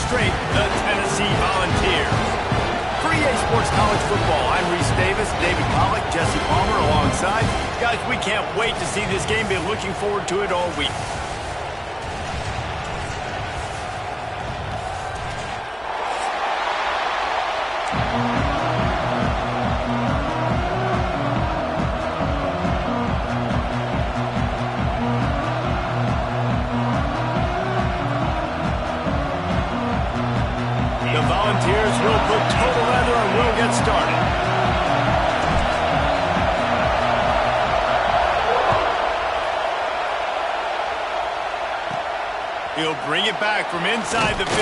demonstrate the Tennessee Volunteers. For EA Sports College Football, I'm Reese Davis, David Pollack, Jesse Palmer alongside. Guys, we can't wait to see this game. Been looking forward to it all week. The Volunteers will put total leather and we'll get started. He'll bring it back from inside the 15.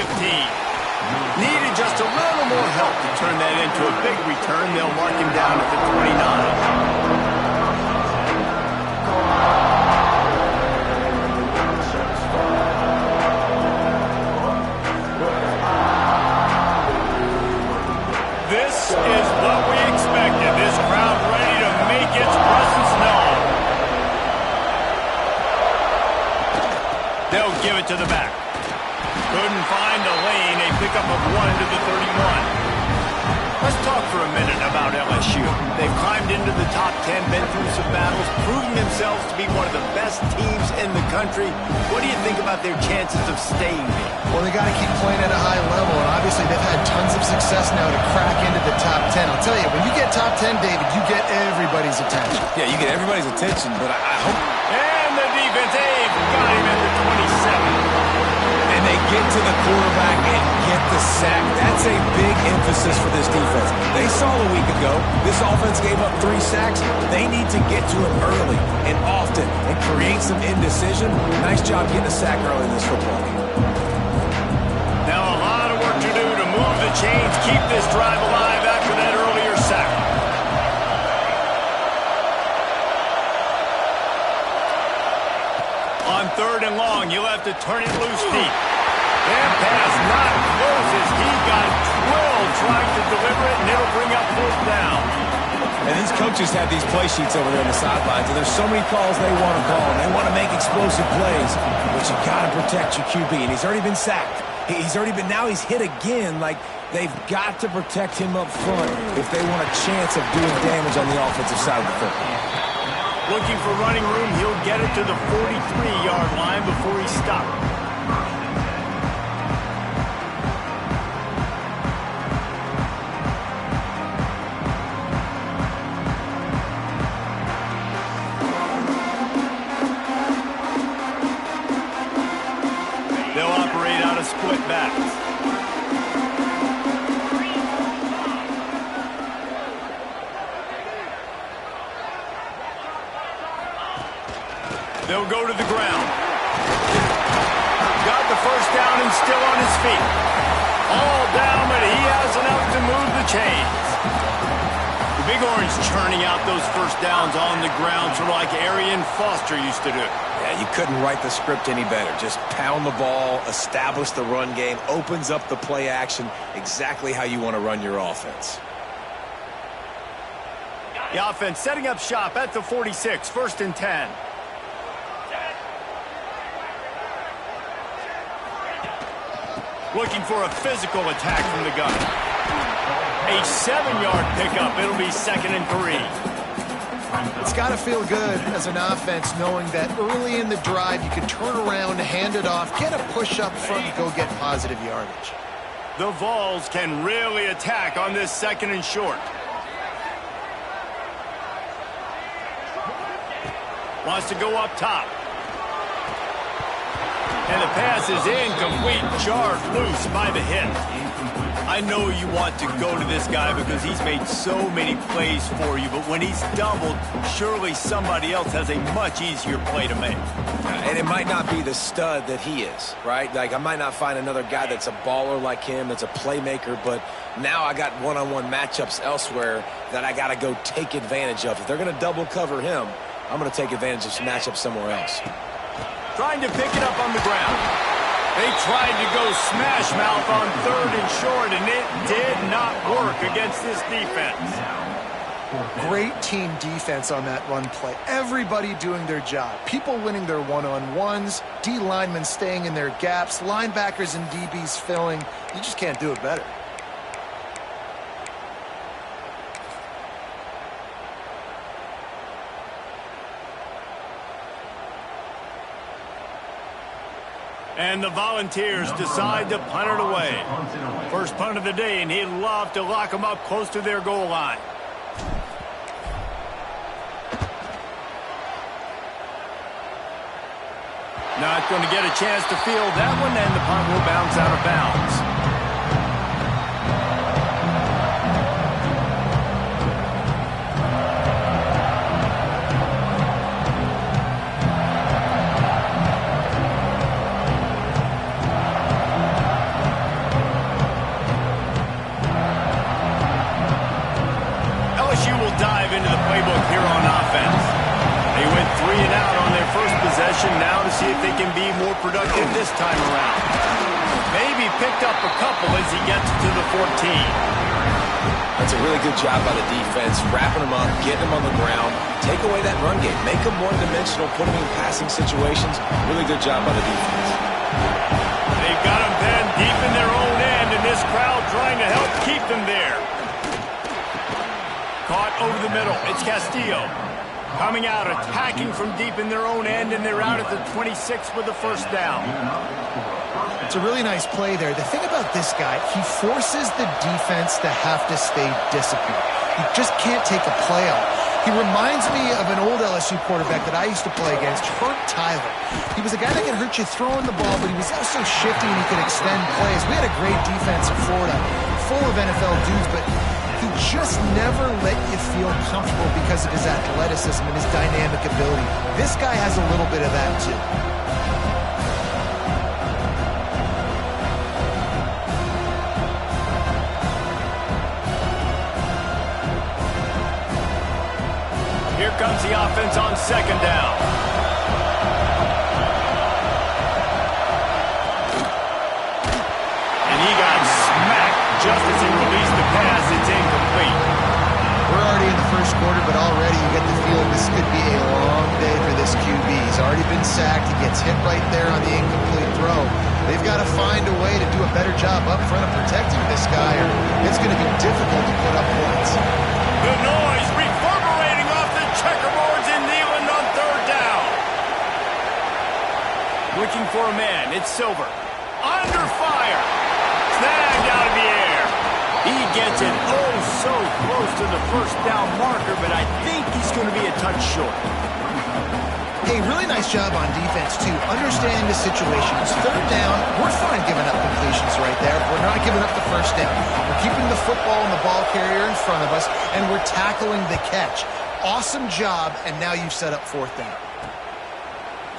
Needed just a little more help to turn that into a big return. They'll mark him down at the 29. This is what we expected. This crowd ready to make its presence known. They'll give it to the back. Couldn't find a lane. A pickup of 1 to the 31. Let's talk for a minute about LSU. They've climbed into the top 10, been through some battles, proven themselves to be one of the best teams in the country. What do you think about their chances of staying there? Well, they got to keep playing at a high level, and obviously they've had tons of success now to crack into the top 10. I'll tell you, when you get top 10, David, you get everybody's attention. Yeah, you get everybody's attention, but I hope... And the defense, they've got him at the 27. And they get to the quarterback and get the sack. That's a big emphasis for this defense. They saw a week ago, this offense gave up 3 sacks. They need to get to it early and often and create some indecision. Nice job getting a sack early in this football game. Now a lot of work to do to move the chains, keep this drive alive after that earlier sack. On 3rd and long, you'll have to turn it loose deep. And pass not close as he got drilled trying to deliver it, and it'll bring up 4th down. And these coaches have these play sheets over there on the sidelines, and there's so many calls they want to call, and they want to make explosive plays, but you got to protect your QB, and he's already been sacked. Now he's hit again. Like, they've got to protect him up front if they want a chance of doing damage on the offensive side of the football. Looking for running room, he'll get it to the 43-yard line before he stopped. They'll operate out of split backs. They'll go to the ground. Got the 1st down and still on his feet. All down, but he has enough to move the chains. The Big Orange churning out those 1st downs on the ground, sort of like Arian Foster used to do. Yeah, you couldn't write the script any better. Just pound the ball, establish the run game, opens up the play action, exactly how you want to run your offense. The offense setting up shop at the 46, 1st and 10. Looking for a physical attack from the gun. A 7-yard pickup. It'll be 2nd and 3. It's got to feel good as an offense knowing that early in the drive you can turn around, hand it off, get a push up front, and go get positive yardage. The Vols can really attack on this 2nd and short. Wants to go up top. And the pass is incomplete, jarred loose by the hit. I know you want to go to this guy because he's made so many plays for you, but when he's doubled, surely somebody else has a much easier play to make. And it might not be the stud that he is, right? Like, I might not find another guy that's a baller like him, that's a playmaker, but now I got one-on-one matchups elsewhere that I got to go take advantage of. If they're going to double cover him, I'm going to take advantage of some matchups somewhere else. Trying to pick it up on the ground. They tried to go smash mouth on 3rd and short, and it did not work against this defense. Great team defense on that run play. Everybody doing their job. People winning their one-on-ones, D linemen staying in their gaps, linebackers and DBs filling. You just can't do it better. And the Volunteers decide to punt it away. First punt of the day, and he'd love to lock them up close to their goal line. Not going to get a chance to field that one, and the punt will bounce out of bounds. Into the playbook here on offense. They went 3 and out on their first possession, now to see if they can be more productive this time around. Maybe picked up a couple as he gets to the 14. That's a really good job by the defense, wrapping them up, getting them on the ground, take away that run game, make them one-dimensional, put them in passing situations. Really good job by the defense. They've got them pinned deep in their own end, and this crowd trying to help keep them there. Caught over the middle. It's Castillo. Coming out, attacking from deep in their own end, and they're out at the 26 with the first down. It's a really nice play there. The thing about this guy, he forces the defense to have to stay disciplined. You just can't take a play off. He reminds me of an old LSU quarterback that I used to play against, Hurt Tyler. He was a guy that could hurt you throwing the ball, but he was also shifty and he could extend plays. We had a great defense in Florida, full of NFL dudes, but he just never let you feel comfortable because of his athleticism and his dynamic ability. This guy has a little bit of that too. Here comes the offense on second down. And he got smacked just as he released the pass. It's incomplete. We're already in the first quarter, but already you get the feeling this could be a long day for this QB. He's already been sacked. He gets hit right there on the incomplete throw. They've got to find a way to do a better job up front of protecting this guy, or it's going to be difficult to put up points. The noise reverberating off the checkerboards in Neyland on third down. Looking for a man. It's Silver. Under fire. Snagged out of the air. He gets it so close to the first down marker, but I think he's going to be a touch short. Hey, really nice job on defense, too. Understanding the situation. It's third down. We're fine giving up completions right there. We're not giving up the first down. We're keeping the football and the ball carrier in front of us, and we're tackling the catch. Awesome job, and now you've set up fourth down.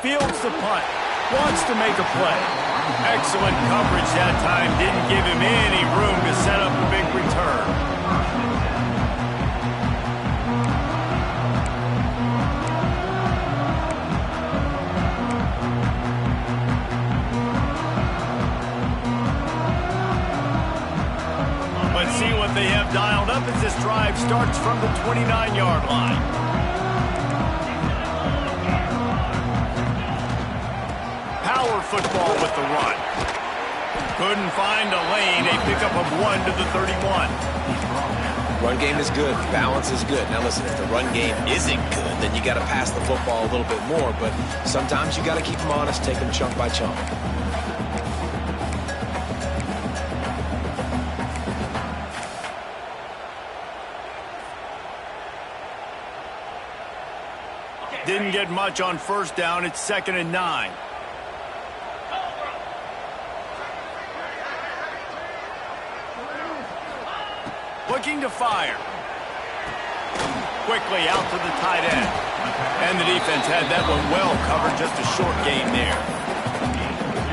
Fields the punt. Wants to make a play. Excellent coverage that time. Didn't give him any room to set up a big return. Let's see what they have dialed up as this drive starts from the 29-yard line. Power football with the run. Couldn't find a lane. A pickup of 1 to the 31. Run game is good. Balance is good. Now listen, if the run game isn't good, then you got to pass the football a little bit more. But sometimes you got to keep them honest, take them chunk by chunk. Didn't get much on first down. It's 2nd and 9. Looking to fire. Quickly out to the tight end. And the defense had that one well covered. Just a short gain there.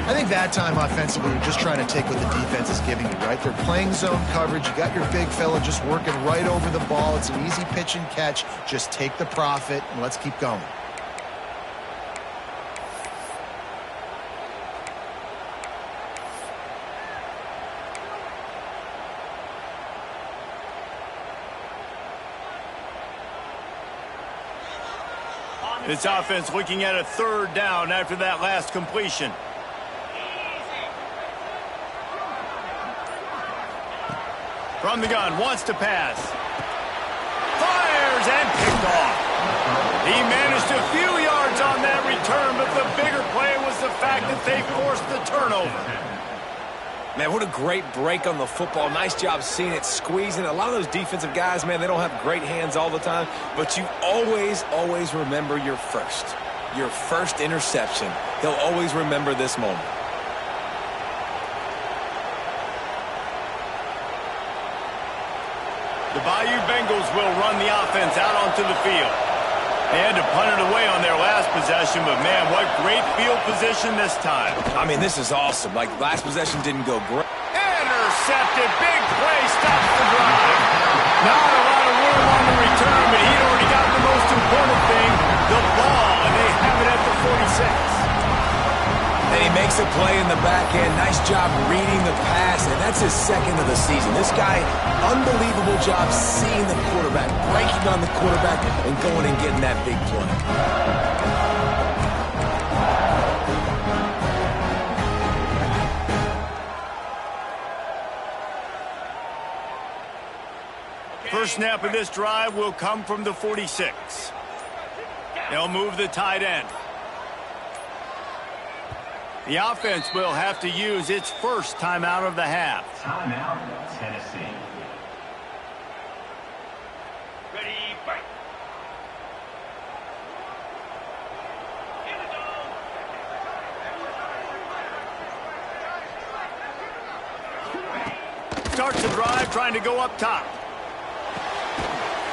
I think that time offensively, you're just trying to take what the defense is giving you, right? They're playing zone coverage. You got your big fella just working right over the ball. It's an easy pitch and catch. Just take the profit and let's keep going. This offense looking at a third down after that last completion. From the gun, wants to pass. Fires and picked off. He managed a few yards on that return, but the bigger play was the fact that they forced the turnover. Man, what a great break on the football. Nice job seeing it, squeezing. A lot of those defensive guys, man, they don't have great hands all the time, but you always remember your first interception. They'll always remember this moment. The Bayou Bengals will run the offense out onto the field. They had to punt it away on their last possession, but man, what great field position this time. I mean, this is awesome. Like, last possession didn't go great. Intercepted. Big play. Stops the drive. Not a lot of room on the return, but he'd already got the most important thing, the ball, and they have it at the 46. And he makes a play in the back end. Nice job reading the pass, and that's his second of the season. This guy, unbelievable job seeing the quarterback, breaking on the quarterback, and going and getting that big play. First snap of this drive will come from the 46. They'll move the tight end. The offense will have to use its first timeout of the half. Timeout, Tennessee. Ready, break. Here we go. Starts the drive trying to go up top.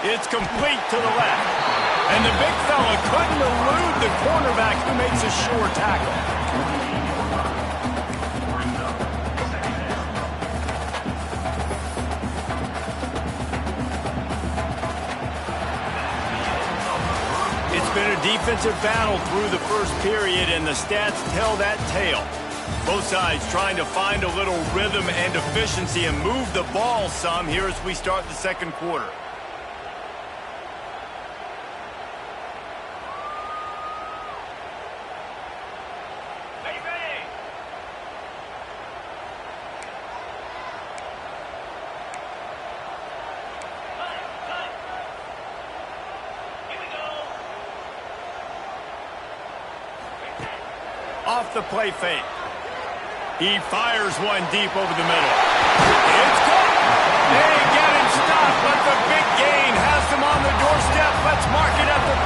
It's complete to the left. And the big fella couldn't elude the cornerback who makes a sure tackle. It's been a defensive battle through the first period, and the stats tell that tale. Both sides trying to find a little rhythm and efficiency and move the ball some here as we start the second quarter. Off the play fake. He fires one deep over the middle. It's caught. They get him stopped, but the big gain has them on the doorstep. Let's mark it at the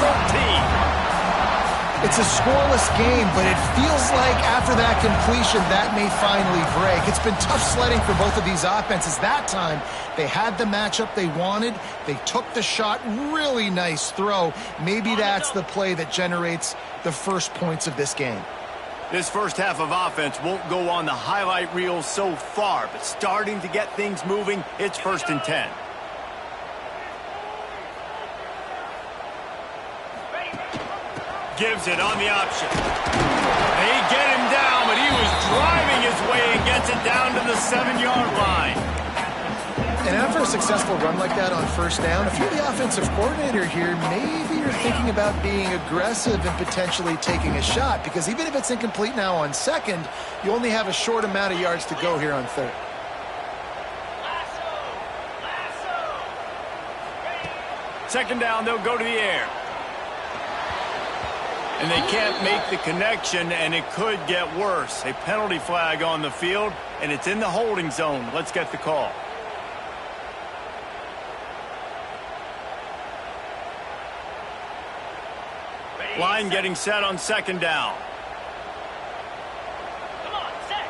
13. It's a scoreless game, but it feels like after that completion, that may finally break. It's been tough sledding for both of these offenses. That time, they had the matchup they wanted. They took the shot. Really nice throw. Maybe that's the play that generates the first points of this game. This first half of offense won't go on the highlight reel so far, but starting to get things moving, it's 1st and 10. Gives it on the option. They get him down, but he was driving his way and gets it down to the 7-yard line. And after a successful run like that on first down, if you're the offensive coordinator here, maybe you're thinking about being aggressive and potentially taking a shot, because even if it's incomplete now on second, you only have a short amount of yards to go here on third. Second down, they'll go to the air. And they can't make the connection, and it could get worse. A penalty flag on the field, and it's in the holding zone. Let's get the call. Line getting set on second down. Come on, set.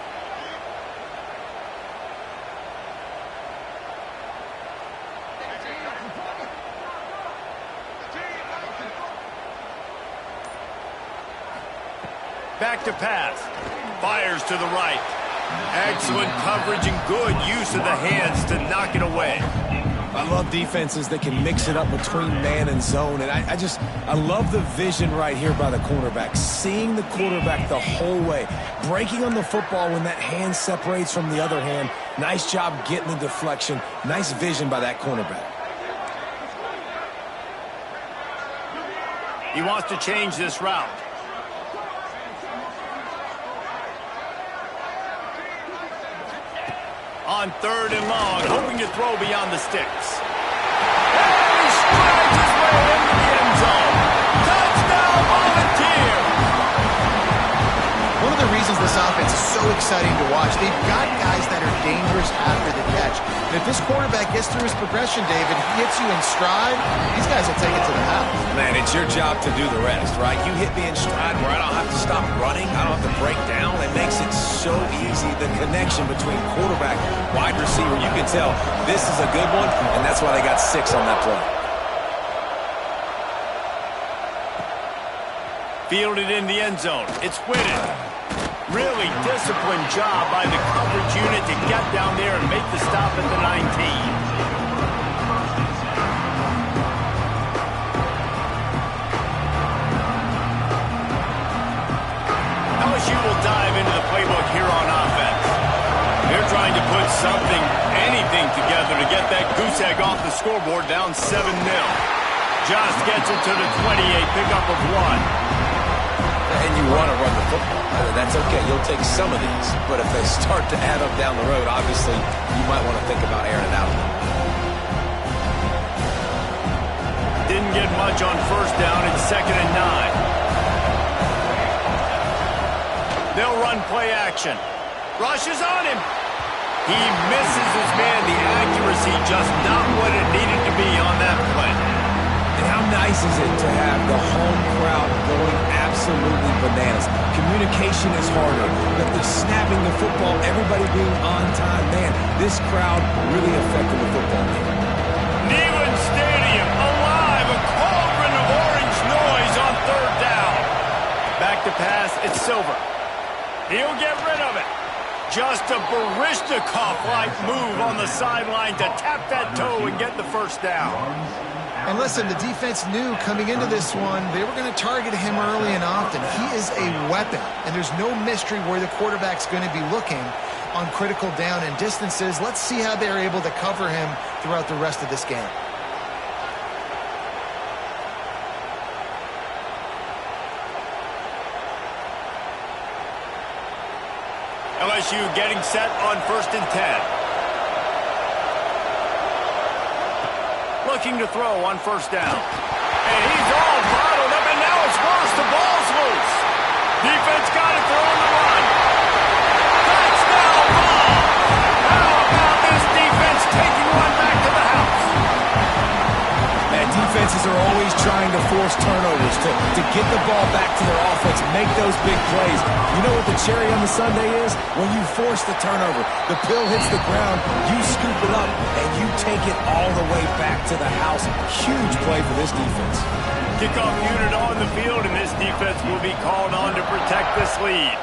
Back to pass. Fires to the right. Excellent coverage and good use of the hands to knock it away. I love defenses that can mix it up between man and zone. And I love the vision right here by the cornerback. Seeing the quarterback the whole way. Breaking on the football when that hand separates from the other hand. Nice job getting the deflection. Nice vision by that cornerback. He wants to change this route. On 3rd and long, hoping to throw beyond the sticks. And he strides his way into the end zone. Touchdown, Volunteer! One of the reasons this offense is so exciting to watch, they've got guys that are dangerous after the catch. And if this quarterback gets through his progression, David, he hits you in stride, these guys will take it to the house. Man, it's your job to do the rest, right? You hit me in stride where I don't have to stop running. I don't have to break down. It makes it so easy, the connection between quarterback, wide receiver. You can tell this is a good one, and that's why they got 6 on that play. Fielded in the end zone. It's Whitted. Really disciplined job by the coverage unit to get down there and make the stop at the 19. LSU will dive into the playbook here on offense. They're trying to put something, anything together to get that goose egg off the scoreboard down 7-0. Just gets it to the 28, pickup of 1. And you want to run the football. That's okay. You'll take some of these. But if they start to add up down the road, obviously, you might want to think about airing it out. Didn't get much on 1st down. It's 2nd and 9. They'll run play action. Rushes on him. He misses his man. The accuracy just not what it needed to be on that play. And how nice is it to have the home crowd going absolutely bananas? Communication is harder, but the snapping the football, everybody being on time, man, this crowd really affected the football game. Neyland Stadium, alive, a cauldron of orange noise on 3rd down. Back to pass, it's Silver. He'll get rid of it. Just a Baryshnikov-like move on the sideline to tap that toe and get the 1st down. And listen, the defense knew coming into this one, they were going to target him early and often. He is a weapon, and there's no mystery where the quarterback's going to be looking on critical down and distances. Let's see how they're able to cover him throughout the rest of this game. LSU getting set on 1st and 10. Looking to throw on 1st down. And he's all bottled up, and now it's worse. The ball's loose. Defense got it, throw on the run. Touchdown ball. How about this defense taking one back to the house? And defenses are always trying to force turnovers to get the ball back to their offense, make those big plays. You know what the cherry on the sundae is? When you force the turnover, the pill hits the ground, you scoop it up, and you take it all the way back to the house. Huge play for this defense. Kickoff unit on the field, and this defense will be called on to protect this lead.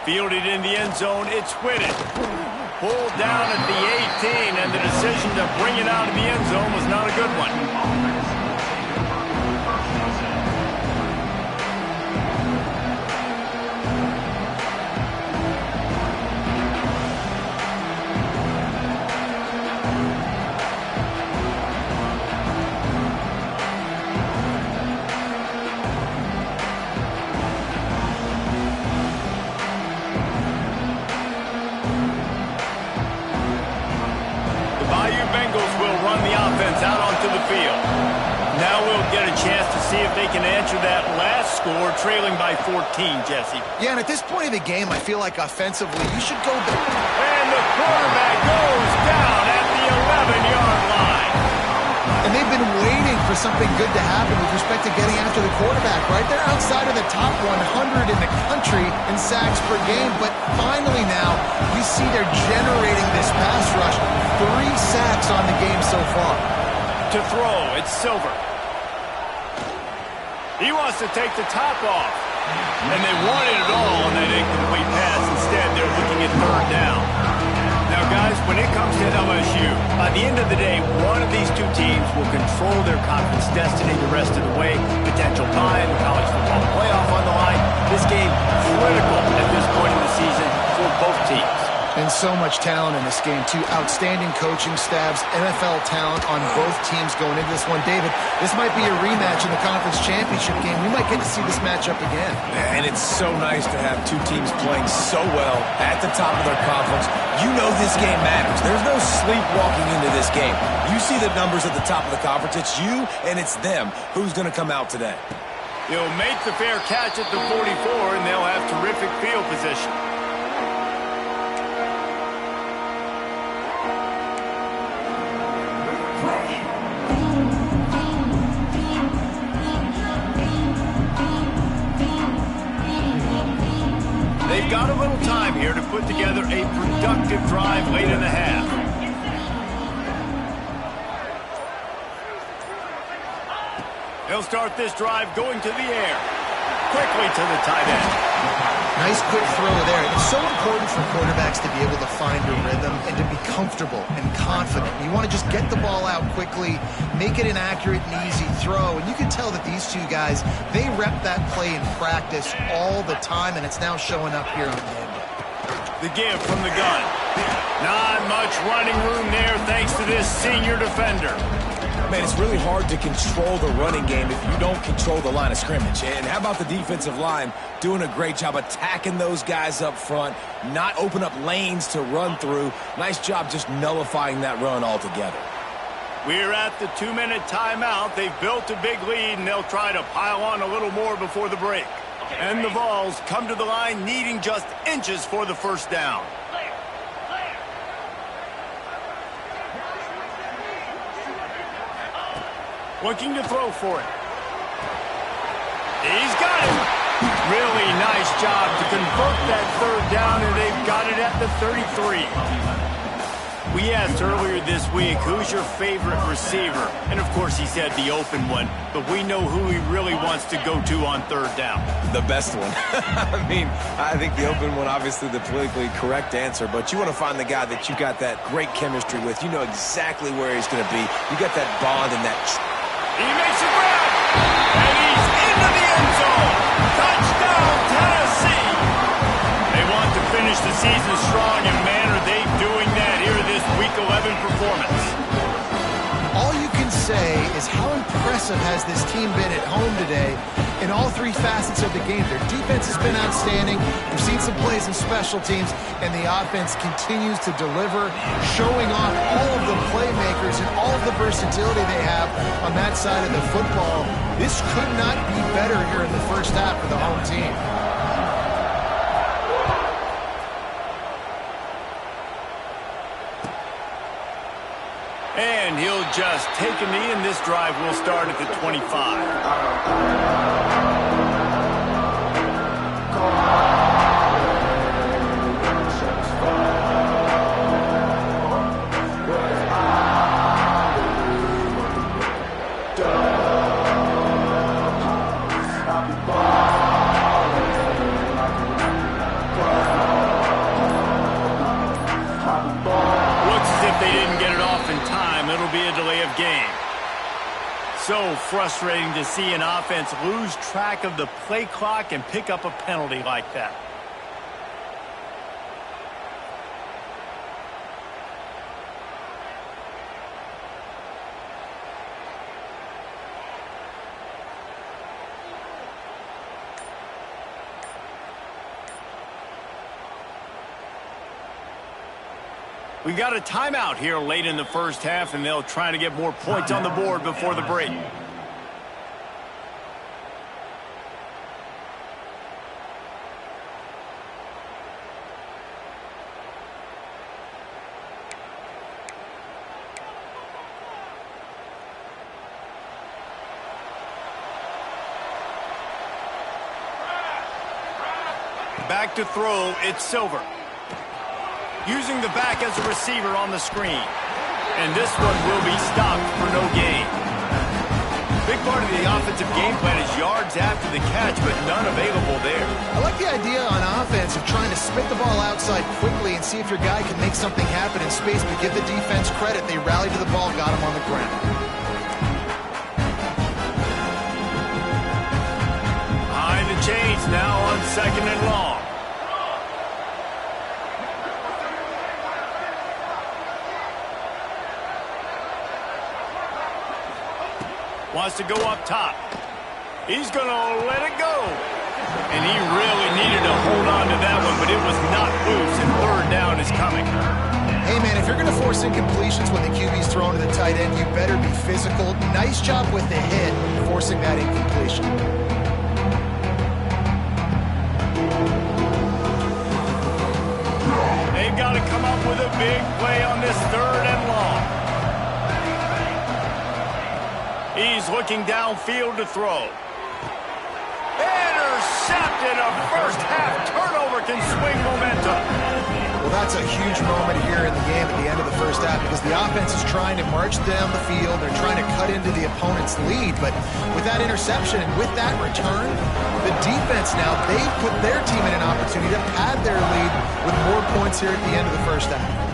Fielded in the end zone, it's Whitted. Pulled down at the 18, and the decision to bring it out of the end zone was not a good one. Out onto the field. Now we'll get a chance to see if they can answer that last score, trailing by 14, Jesse. Yeah, and at this point of the game, I feel like offensively, you should go back. And the quarterback goes down at the 11-yard line. And they've been waiting for something good to happen with respect to getting after the quarterback, right? They're outside of the top 100 in the country in sacks per game, but finally now, you see they're generating this pass rush. 3 sacks on the game so far. To throw, it's Silver. He wants to take the top off. And they wanted it all on that incomplete pass. Instead, they're looking at 3rd down. Now, guys, when it comes to LSU, by the end of the day, one of these two teams will control their conference destiny the rest of the way. Potential bye in the college football playoff on the line. This game critical at this point in the season for both teams. And so much talent in this game, too. Outstanding coaching staffs, NFL talent on both teams going into this one. David, this might be a rematch in the conference championship game. We might get to see this matchup again. And it's so nice to have two teams playing so well at the top of their conference. You know this game matters. There's no sleepwalking into this game. You see the numbers at the top of the conference. It's you and it's them. Who's going to come out today? He'll make the fair catch at the 44, and they'll have terrific field position. They've got a little time here to put together a productive drive late in the half. They'll start this drive going to the air. Quickly to the tight end. Nice quick throw there. It's so important for quarterbacks to be able to find a rhythm and to be comfortable and confident. You want to just get the ball out quickly, make it an accurate and easy throw. And you can tell that these two guys, they rep that play in practice all the time, and it's now showing up here on game day. The give from the gun. Not much running room there thanks to this senior defender. Man, it's really hard to control the running game if you don't control the line of scrimmage. And how about the defensive line doing a great job attacking those guys up front, not open up lanes to run through. Nice job just nullifying that run altogether. We're at the 2-minute timeout. They've built a big lead, and they'll try to pile on a little more before the break. And the Vols come to the line needing just inches for the first down. Looking to throw for it. He's got it. Really nice job to convert that third down, and they've got it at the 33. We asked earlier this week, who's your favorite receiver? And, of course, he said the open one, but we know who he really wants to go to on third down. The best one. I mean, I think the open one, obviously the politically correct answer, but you want to find the guy that you got that great chemistry with. You know exactly where he's going to be. You got that bond and that... He makes a grab, and he's into the end zone. Touchdown, Tennessee. They want to finish the season strong, and man, are they doing that here this Week 11 performance. All you can say is how impressive has this team been at home today in all three facets of the game. Their defense has been outstanding. We've seen some plays in special teams, and the offense continues to deliver, showing off all of the playmakers and all of the versatility they have on that side of the football. This could not be better here in the first half for the home team. And he'll just take a knee, and this drive will start at the 25. So frustrating to see an offense lose track of the play clock and pick up a penalty like that. We got a timeout here late in the first half, and they'll try to get more points on the board before the break. Back to throw, it's Silver. Using the back as a receiver on the screen. And this one will be stopped for no gain. Big part of the offensive game plan is yards after the catch, but none available there. I like the idea on offense of trying to spit the ball outside quickly and see if your guy can make something happen in space, but give the defense credit. They rallied to the ball, got him on the ground. Behind the chains now on 2nd and long. Wants to go up top. He's going to let it go. And he really needed to hold on to that one, but it was not loose, and third down is coming. Hey, man, if you're going to force incompletions when the QB's thrown to the tight end, you better be physical. Nice job with the hit, forcing that incompletion. They've got to come up with a big play on this third and long. He's looking downfield to throw. Intercepted. A first-half turnover can swing momentum. Well, that's a huge moment here in the game at the end of the first half because the offense is trying to march down the field. They're trying to cut into the opponent's lead. But with that interception and with that return, the defense now, they've put their team in an opportunity to pad their lead with more points here at the end of the first half.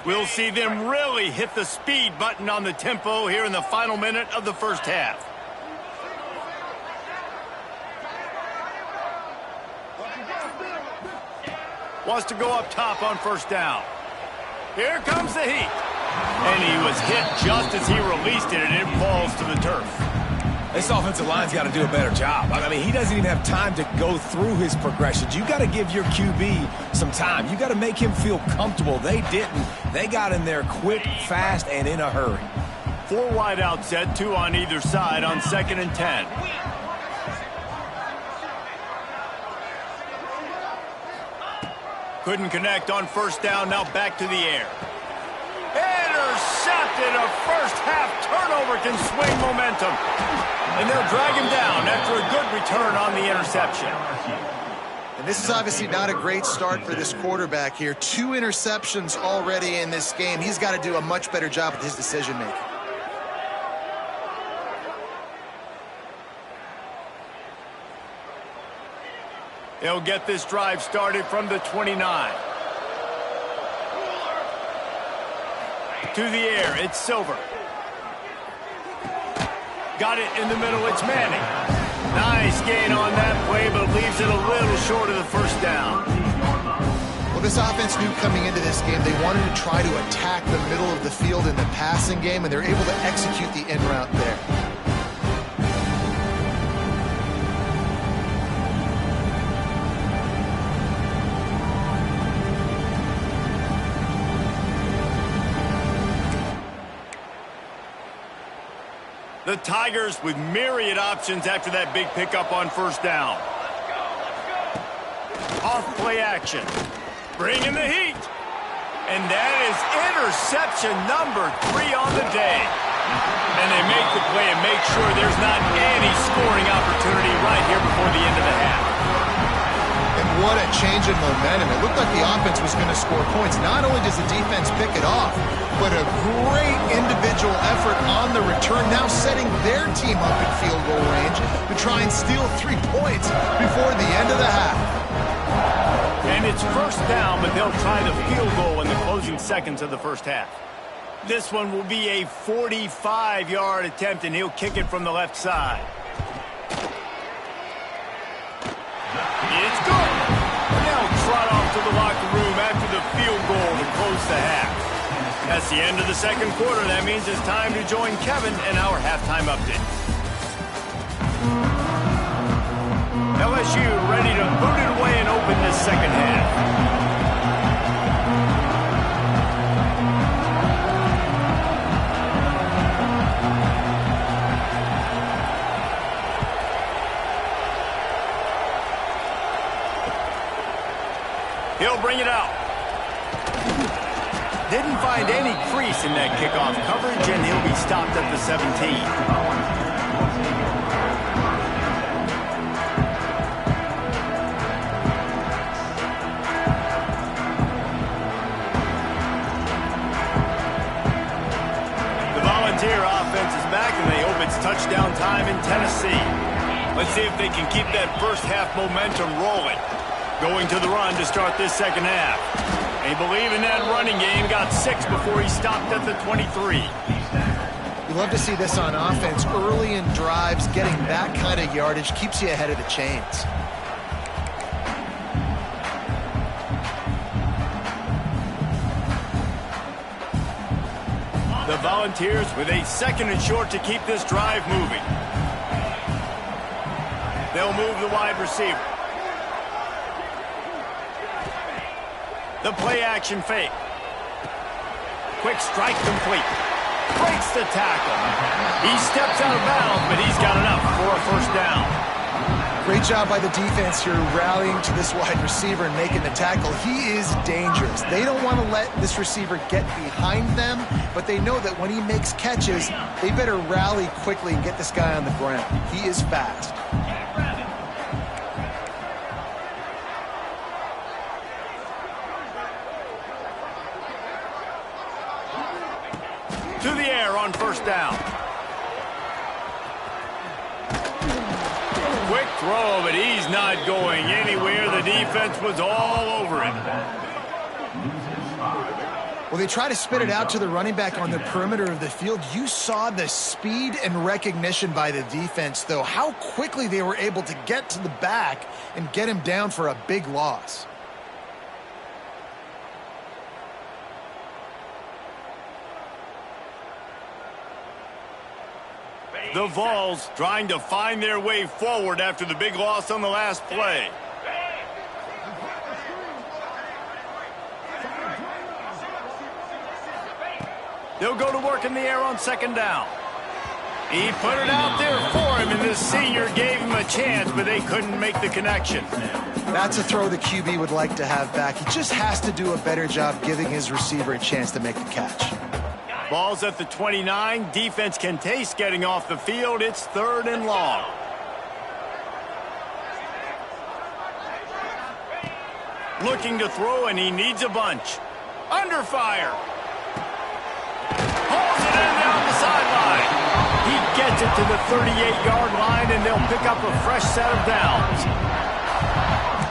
We'll see them really hit the speed button on the tempo here in the final minute of the first half. Wants to go up top on first down. Here comes the heat. And he was hit just as he released it, and it falls to the turf. This offensive line's got to do a better job. I mean, he doesn't even have time to go through his progressions. You got to give your QB some time. You got to make him feel comfortable. They didn't. They got in there quick, fast, and in a hurry. 4 wide out set, 2 on either side on 2nd and 10. Couldn't connect on first down, now back to the air. Intercepted. A first-half turnover can swing momentum. And they'll drag him down after a good return on the interception. And this is obviously not a great start for this quarterback here. 2 interceptions already in this game. He's got to do a much better job with his decision-making. They'll get this drive started from the 29. To the air, it's Silver. Got it in the middle, it's Manning. Nice gain on that play, but leaves it a little short of the first down. Well, this offense knew coming into this game they wanted to try to attack the middle of the field in the passing game, and they're able to execute the in route there. The Tigers with myriad options after that big pickup on first down. Off play action. Bring in the heat. And that is interception number 3 on the day. And they make the play and make sure there's not any scoring opportunity right here before the end of the half. And what a change in momentum. It looked like the offense was going to score points. Not only does the defense pick it off, but a great individual effort on the return, now setting their team up in field goal range to try and steal 3 points before the end of the half. And it's first down, but they'll try the field goal in the closing seconds of the first half. This one will be a 45-yard attempt, and he'll kick it from the left side. It's good. They'll trot off to the locker room after the field goal to close the half. That's the end of the second quarter. That means it's time to join Kevin in our halftime update. LSU ready to boot it away and open this second half. He'll bring it out. Didn't find any crease in that kickoff coverage, and he'll be stopped at the 17. The Volunteer offense is back, and they hope it's touchdown time in Tennessee. Let's see if they can keep that first half momentum rolling. Going to the run to start this second half. They believe in that running game. Got 6 before he stopped at the 23. You love to see this on offense. Early in drives, getting that kind of yardage keeps you ahead of the chains. The Volunteers with a 2nd and short to keep this drive moving. They'll move the wide receiver. The play-action fake. Quick strike complete. Breaks the tackle. He steps out of bounds, but he's got enough for a first down. Great job by the defense here rallying to this wide receiver and making the tackle. He is dangerous. They don't want to let this receiver get behind them, but they know that when he makes catches, they better rally quickly and get this guy on the ground. He is fast. To the air on first down. Quick throw, but he's not going anywhere. The defense was all over him. Well, they try to spit it out to the running back on the perimeter of the field. You saw the speed and recognition by the defense, though, how quickly they were able to get to the back and get him down for a big loss. The Vols trying to find their way forward after the big loss on the last play. They'll go to work in the air on 2nd down. He put it out there for him, and this senior gave him a chance, but they couldn't make the connection. That's a throw the QB would like to have back. He just has to do a better job giving his receiver a chance to make the catch. Ball's at the 29. Defense can taste getting off the field. It's 3rd and long. Looking to throw, and he needs a bunch. Under fire. Pulls it in down the sideline. He gets it to the 38-yard line, and they'll pick up a fresh set of downs.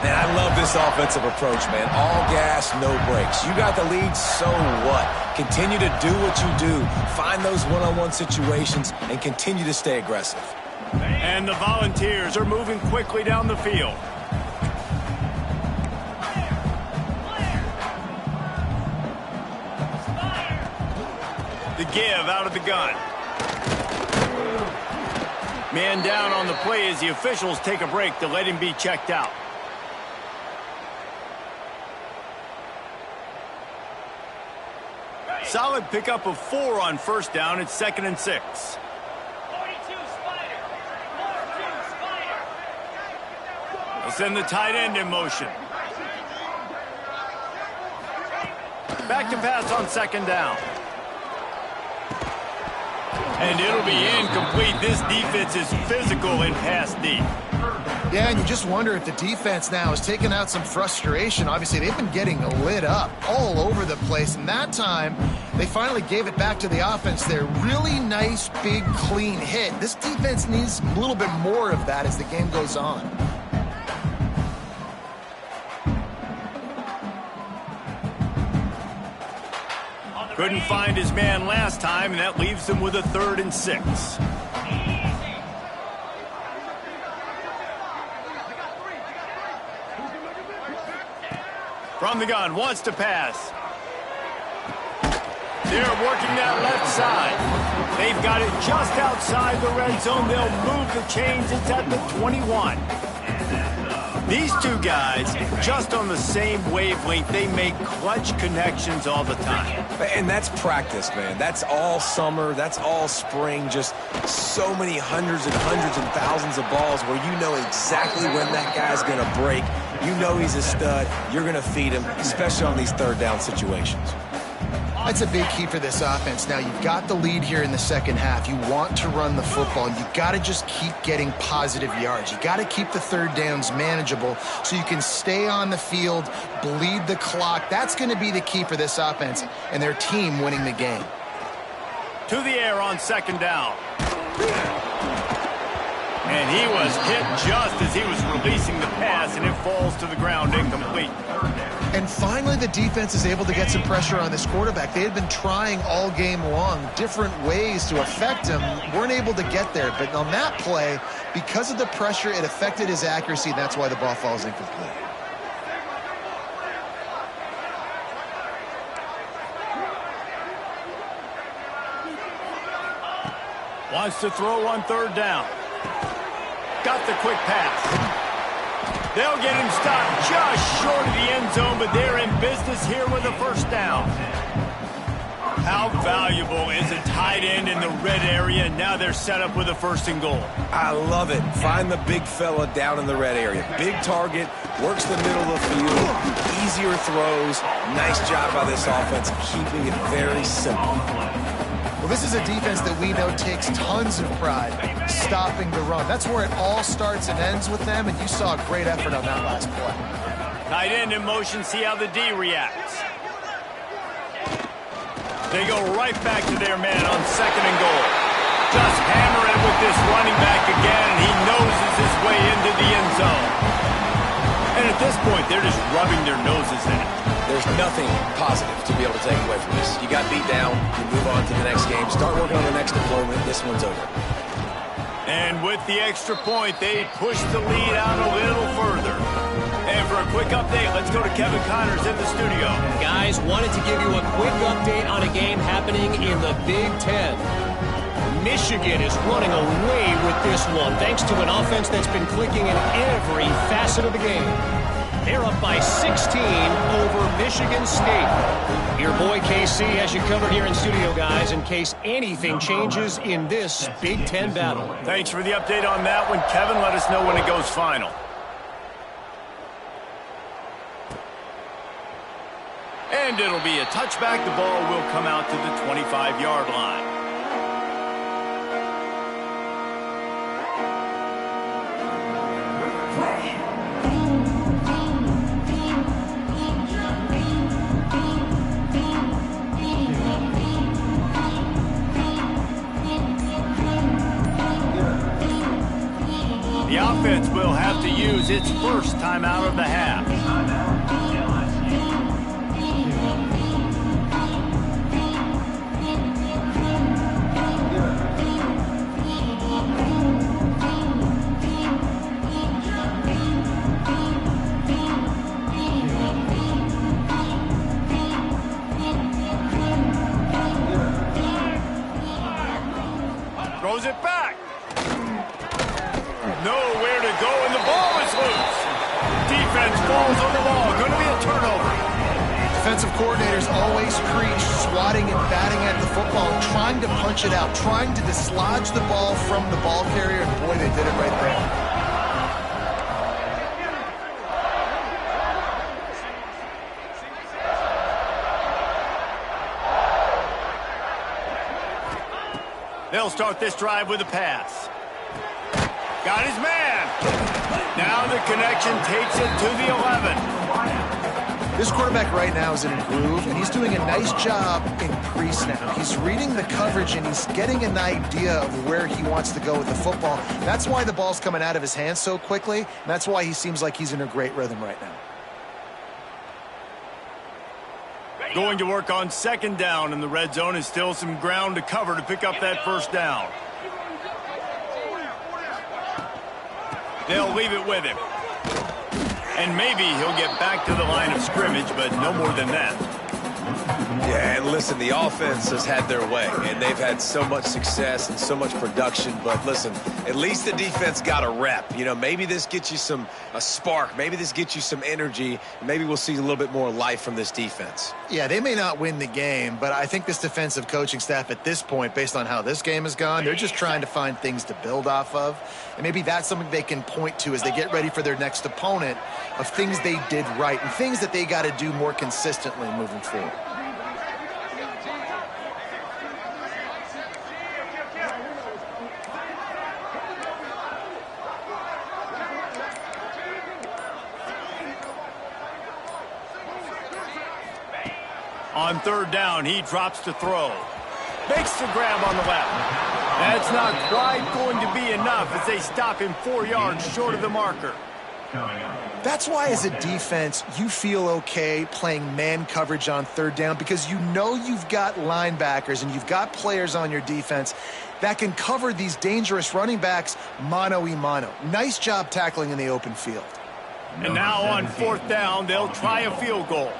Man, I love this offensive approach, man. All gas, no brakes. You got the lead, so what? Continue to do what you do. Find those one-on-one situations and continue to stay aggressive. And the Volunteers are moving quickly down the field. The give out of the gun. Man down on the play as the officials take a break to let him be checked out. Solid pickup of 4 on first down. It's 2nd and 6. 42 Spider. 42 Spider. They'll send the tight end in motion. Back to pass on 2nd down. And it'll be incomplete. This defense is physical in pass deep. Yeah, and you just wonder if the defense now is taking out some frustration. Obviously, they've been getting lit up all over the place, and that time they finally gave it back to the offense there. Really nice, big, clean hit. This defense needs a little bit more of that as the game goes on. Couldn't find his man last time, and that leaves him with a 3rd and 6. From the gun, wants to pass. They're working that left side. They've got it just outside the red zone. They'll move the chains. It's at the 21. These two guys, just on the same wavelength, they make clutch connections all the time. And that's practice, man. That's all summer. That's all spring. Just so many hundreds and thousands of balls where you know exactly when that guy's going to break. You know he's a stud. You're going to feed him, especially on these 3rd down situations. That's a big key for this offense. Now, you've got the lead here in the second half. You want to run the football. You got to just keep getting positive yards. You got to keep the 3rd downs manageable so you can stay on the field, bleed the clock. That's going to be the key for this offense and their team winning the game. To the air on 2nd down. And he was hit just as he was releasing the pass, and it falls to the ground incomplete. And finally, the defense is able to get some pressure on this quarterback. They had been trying all game long different ways to affect him. Weren't able to get there. But on that play, because of the pressure, it affected his accuracy, and that's why the ball falls incomplete. Wants to throw on third down. Got the quick pass. They'll get him stopped just short of the end zone, but they're in business here with a first down. How valuable is a tight end in the red area? Now they're set up with a first and goal. I love it. Find the big fella down in the red area. Big target, works the middle of the field, easier throws. Nice job by this offense, keeping it very simple. Well, this is a defense that we know takes tons of pride stopping the run. That's where it all starts and ends with them, and you saw a great effort on that last play. Tight end in motion, see how the D reacts. They go right back to their man on second and goal. Just hammer it with this running back again, and he noses his way into the end zone. And at this point, they're just rubbing their noses in it. There's nothing positive to be able to take away from this. You got beat down, you move on to the next game, start working on the next deployment. This one's over. And with the extra point, they push the lead out a little further. And for a quick update, let's go to Kevin Connors in the studio. Guys, wanted to give you a quick update on a game happening in the Big Ten. Michigan is running away with this one, thanks to an offense that's been clicking in every facet of the game. They're up by 16 over Michigan State. Your boy KC has you covered here in studio, guys, in case anything changes in this Big Ten battle. Thanks for the update on that one, Kevin. Let us know when it goes final. And it'll be a touchback. The ball will come out to the 25-yard line. The offense will have to use its first timeout of the half. Throws it back. Nowhere to go, and the ball is loose. Defense falls on the ball. Going to be a turnover. Defensive coordinators always preach swatting and batting at the football, trying to punch it out, trying to dislodge the ball from the ball carrier, and boy, they did it right there. They'll start this drive with a pass. Got his man. Now the connection takes it to the 11. This quarterback right now is in a groove, and he's doing a nice job in crease now. He's reading the coverage, and he's getting an idea of where he wants to go with the football. That's why the ball's coming out of his hands so quickly, and that's why he seems like he's in a great rhythm right now. Going to work on second down in the red zone, and still some ground to cover to pick up that first down. They'll leave it with him. And maybe he'll get back to the line of scrimmage, but no more than that. Yeah, and listen, the offense has had their way, and they've had so much success and so much production. But listen, at least the defense got a rep. You know, maybe this gets you a spark. Maybe this gets you some energy. Maybe we'll see a little bit more life from this defense. Yeah, they may not win the game, but I think this defensive coaching staff at this point, based on how this game has gone, they're just trying to find things to build off of. And maybe that's something they can point to as they get ready for their next opponent, of things they did right and things that they got to do more consistently moving forward. On third down, he drops to throw. Makes the grab on the left. That's not quite going to be enough as they stop him 4 yards short of the marker. That's why, as a defense, you feel okay playing man coverage on third down, because you know you've got linebackers and you've got players on your defense that can cover these dangerous running backs mano-a-mano. Nice job tackling in the open field. And now on fourth down, they'll try a field goal.